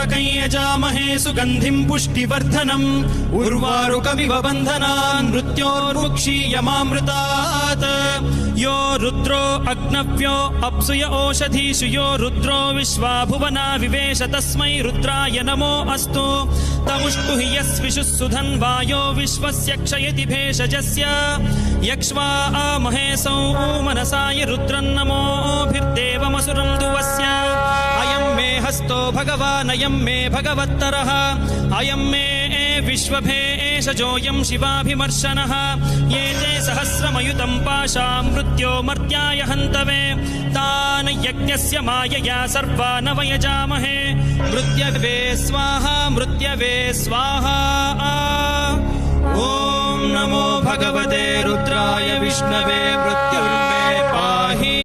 त्र्यम्बकं यजामहे सुगन्धिं पुष्टिवर्धनम् उर्वारुकमिव बन्धनान् मृत्योर्मुक्षीयमामृतात् यो रुद्रो अग्नव्यो अप्सुय ओषधीषु यो रुद्रो विश्वा भुवना विवेश तस्मै रुद्राय नमो अस्तु तमुष्टु हि यस्विषुः सुधन्वायो विश्वस्य क्षयति भेषजस्य यक्ष्वा महेशौ मनसाय रुद्रन्नमोभिर्देवमसुरं दुवस्य अयं मे हस्तो भगवान् अयं मे भगवत्तरः अयं मे विश्वभेषजोऽयं शिवाभिमर्शनः ये ते सहस्रमयुतं पाशां मृत्यो मर्त्याय हन्तवे तान् यज्ञस्य मायया सर्वान् वयजामहे मृत्यवे स्वाहा मृत्यवे स्वाहा ॐ नमो भगवते रुद्राय विष्णवे मृत्युर्मे